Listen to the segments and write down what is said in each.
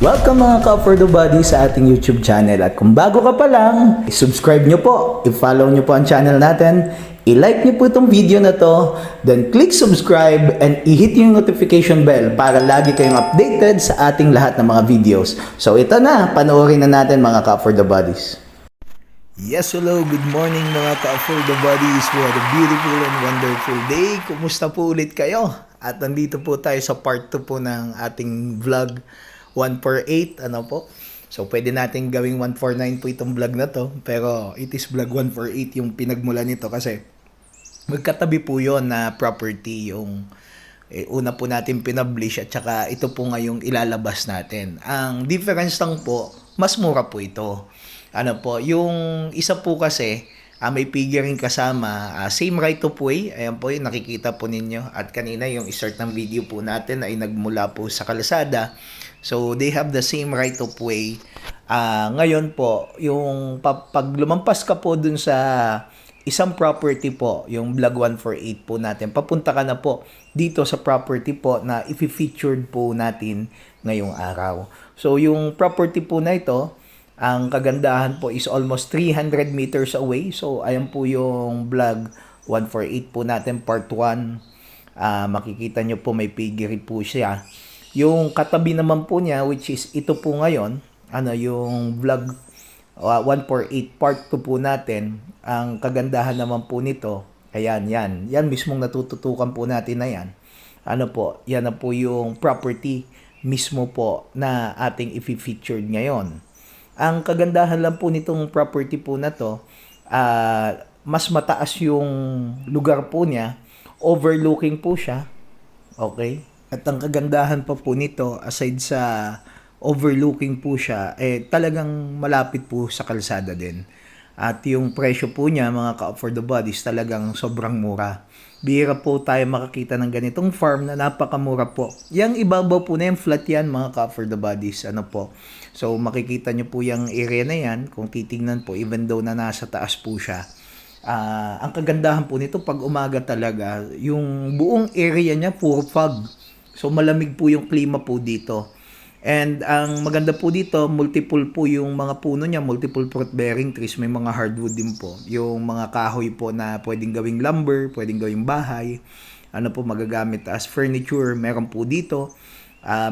Welcome mga ka-For The Body sa ating YouTube channel. At kung bago ka pa lang, subscribe nyo po, i-follow nyo po ang channel natin, i-like nyo po itong video na to, then click subscribe and i-hit yung notification bell para lagi kayong updated sa ating lahat ng mga videos. So ito na, panoorin na natin mga ka-For The Bodies. Yes, hello, good morning mga ka-For The Bodies. We had a beautiful and wonderful day. Kumusta po ulit kayo? At nandito po tayo sa part 2 po ng ating vlog 148, ano po. So, pwede natin gawing 149 po itong vlog na to. Pero, it is vlog 148 yung pinagmula nito kasi magkatabi po yon na property yung una po natin pinablish at saka ito po ngayong ilalabas natin. Ang difference lang po, mas mura po ito. Ano po, yung isa po kasi, may figuring kasama, same right of way, ayan po yung nakikita po ninyo. At kanina yung start ng video po natin ay nagmula po sa kalsada. So, they have the same right of way. Ngayon po, yung pag lumampas ka po dun sa isang property po, yung vlog 148 po natin, papunta ka na po dito sa property po na i-featured po natin ngayong araw. So, yung property po na ito, ang kagandahan po is almost 300 meters away. So, ayan po yung vlog 148 po natin, part 1. Makikita nyo po may piggery po siya. Yung katabi naman po niya, which is ito po ngayon, yung vlog 148 part 2 po natin, ang kagandahan naman po nito, ayan, yan mismong natututukan po natin na yan. Yan na po yung property mismo po na ating i-featured ngayon. Ang kagandahan lang po nitong property po na to, mas mataas yung lugar po niya, overlooking po siya, okay? At ang kagandahan pa po nito, aside sa overlooking po siya, talagang malapit po sa kalsada din. At yung presyo po niya, mga ka-For The Bodies, talagang sobrang mura. Bihira po tayo makakita ng ganitong farm na napakamura po. Yang ibabaw po na yung flat yan, mga ka-For The Bodies. So, makikita nyo po yung area na yan, kung titingnan po, even though na nasa taas po siya. Ang kagandahan po nito, pag umaga talaga, yung buong area niya, puro fog. So, malamig po yung klima po dito. And ang maganda po dito, multiple po yung mga puno niya, multiple fruit-bearing trees, may mga hardwood din po. Yung mga kahoy po na pwedeng gawing lumber, pwedeng gawing bahay, magagamit as furniture, meron po dito.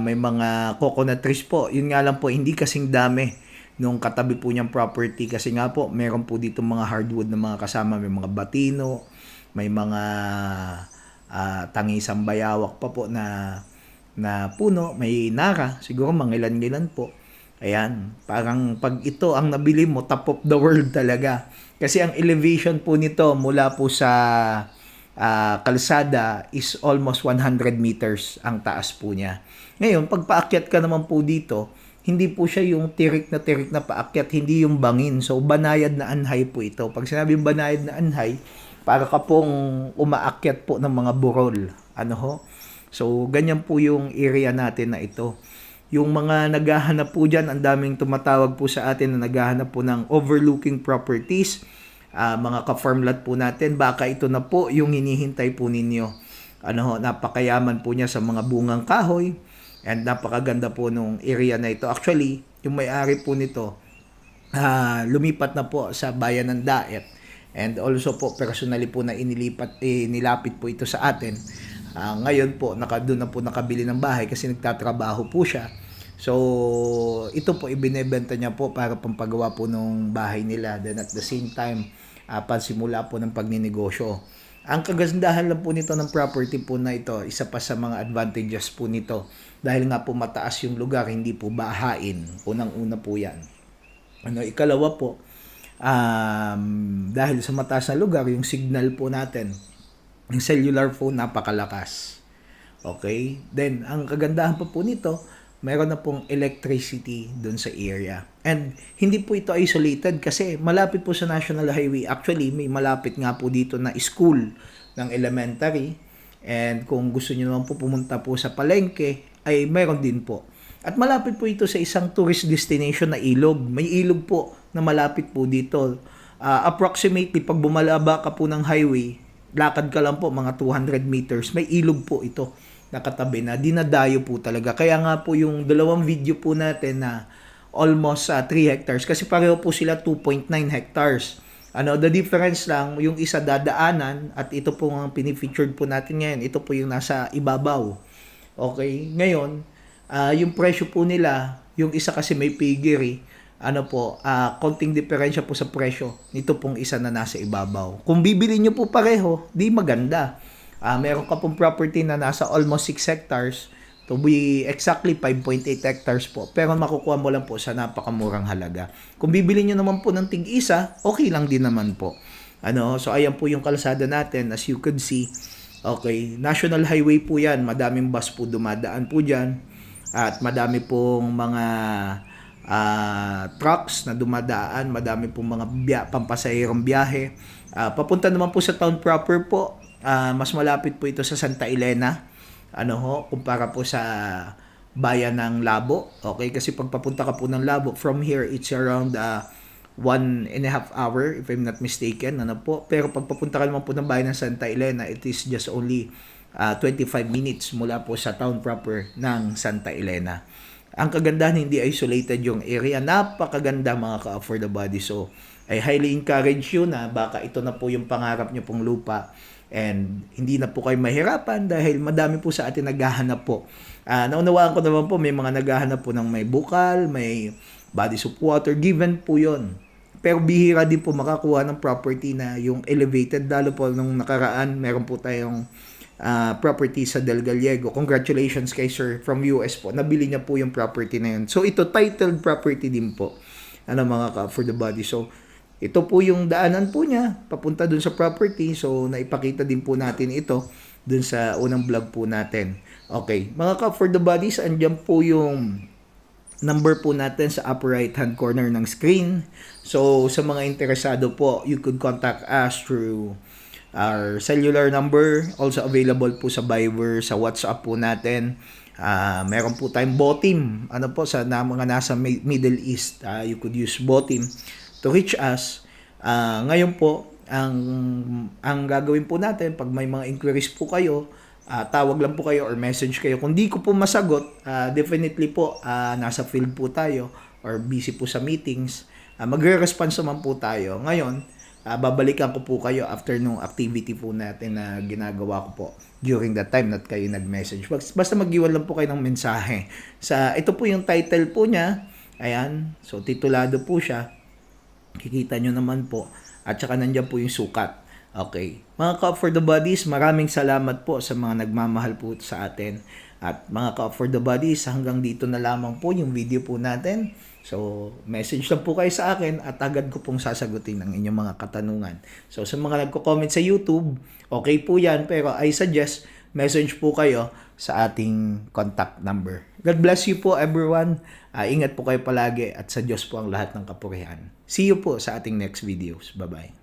May mga coconut trees po. Yun nga lang po, hindi kasing dami nung katabi po niyang property kasi nga po, meron po dito mga hardwood na mga kasama, may mga batino, may mga tangisang bayawak pa po na puno, may nara, siguro mangilan-ngilan po. Ayan, parang pag ito ang nabili mo, top of the world talaga. Kasi ang elevation po nito mula po sa kalsada is almost 100 meters ang taas po niya. Ngayon, pag paakyat ka naman po dito, hindi po siya yung tirik na paakyat, hindi yung bangin. So, banayad na anhay po ito. Pag sinabing banayad na anhay, para ka pong umaakyat po ng mga burol. So, ganyan po yung area natin na ito. Yung mga naghahanap po dyan, ang daming tumatawag po sa atin na naghahanap po ng overlooking properties. Mga ka-farm lot po natin, baka ito na po yung hinihintay po ninyo. Napakayaman po niya sa mga bungang kahoy. And napakaganda po nung area na ito. Actually, yung may-ari po nito, lumipat na po sa bayan ng Daet. And also po, personally po na nilapit po ito sa atin. Ngayon po, doon na po nakabili ng bahay kasi nagtatrabaho po siya. So, ito po, ibinebenta niya po para pampagawa po ng bahay nila. Then at the same time, pansimula po ng pagninegosyo. Ang kagandahan lang po nito ng property po na ito, isa pa sa mga advantages po nito. Dahil nga po mataas yung lugar, hindi po bahain. Unang-una po yan. Ikalawa po, dahil sa mataas na lugar, yung signal po natin, yung cellular phone, napakalakas. Okay? Then, ang kagandahan pa po nito, mayroon na pong electricity dun sa area. And, hindi po ito isolated kasi malapit po sa National Highway. Actually, may malapit nga po dito na school ng elementary. And, kung gusto niyo naman po pumunta po sa palengke, ay mayroon din po. At malapit po ito sa isang tourist destination na ilog. May ilog po na malapit po dito. Approximately, pag bumalaba ka po ng highway, lakad ka lang po mga 200 meters, may ilog po ito. nakatabi na dinadayo po talaga. Kaya nga po yung dalawang video po natin na almost 3 hectares kasi pareho po sila 2.9 hectares. The difference lang, yung isa dadaanan at ito po ang pinifeatured po natin ngayon. Ito po yung nasa ibabaw. Okay? Ngayon, yung presyo po nila, yung isa kasi may piggery, konting diferensya po sa presyo. Nito pong isa na nasa ibabaw. Kung bibili nyo po pareho, di maganda. Meron ka pong property na nasa almost 6 hectares, to be exactly 5.8 hectares po. Pero makukuha mo lang po sa napakamurang halaga. Kung bibili nyo naman po ng tig-isa, okay lang din naman po. So ayan po yung kalsada natin as you could see. Okay, National Highway po yan. Madaming bus po dumadaan po dyan. At madami pong mga trucks na dumadaan. Madami pong mga pampasahirong biyahe. Papunta naman po sa town proper po. Mas malapit po ito sa Santa Elena. Kumpara po sa bayan ng Labo. Okay, kasi pag papunta ka po ng Labo, from here, it's around 1.5 hour, if I'm not mistaken. Pero pag papunta ka naman po ng bayan ng Santa Elena, it is just only 25 minutes mula po sa town proper ng Santa Elena. Ang kagandahan, hindi isolated yung area. Napakaganda mga ka-for the body. So, I highly encourage you na baka ito na po yung pangarap nyo pong lupa. And hindi na po kayo mahirapan dahil madami po sa atin naghahanap po. Naunawaan ko naman po, may mga naghahanap po ng may bukal, may body of water, given po yon. Pero bihira din po makakuha ng property na yung elevated. Lalo po nung nakaraan, meron po tayong property sa Del Gallego. Congratulations kay sir from US po. Nabili niya po yung property na yun. So ito, titled property din po. Mga for the body. So, ito po yung daanan po niya, papunta dun sa property. So, naipakita din po natin ito dun sa unang vlog po natin. Okay, mga for the bodies, andyan po yung number po natin sa upper right hand corner ng screen. So, sa mga interesado po, you could contact us through our cellular number. Also available po sa Viber, sa WhatsApp po natin. Meron po tayong Botim. Sa mga nasa Middle East, you could use Botim to reach us. Ngayon po, ang gagawin po natin, pag may mga inquiries po kayo, tawag lang po kayo or message kayo. Kung di ko po masagot, definitely po, nasa field po tayo or busy po sa meetings, magre-response naman po tayo. Ngayon, babalikan ko po kayo after nung activity po natin na ginagawa ko po during that time na kayo nag-message. Basta mag-iwan lang po kayo ng mensahe. Ito po yung title po niya. Ayan, so titulado po siya. Kikita nyo naman po. At saka nandiyan po yung sukat. Okay. Mga for the bodies, maraming salamat po sa mga nagmamahal po sa atin. At mga for the bodies, hanggang dito na lamang po yung video po natin. So, message lang po kayo sa akin at agad ko pong sasagutin ang inyong mga katanungan. So, sa mga nagko-comment sa YouTube, okay po yan. Pero I suggest, message po kayo sa ating contact number. God bless you po everyone. Ingat po kayo palagi at sa Diyos po ang lahat ng kapurihan. See you po sa ating next videos. Bye-bye.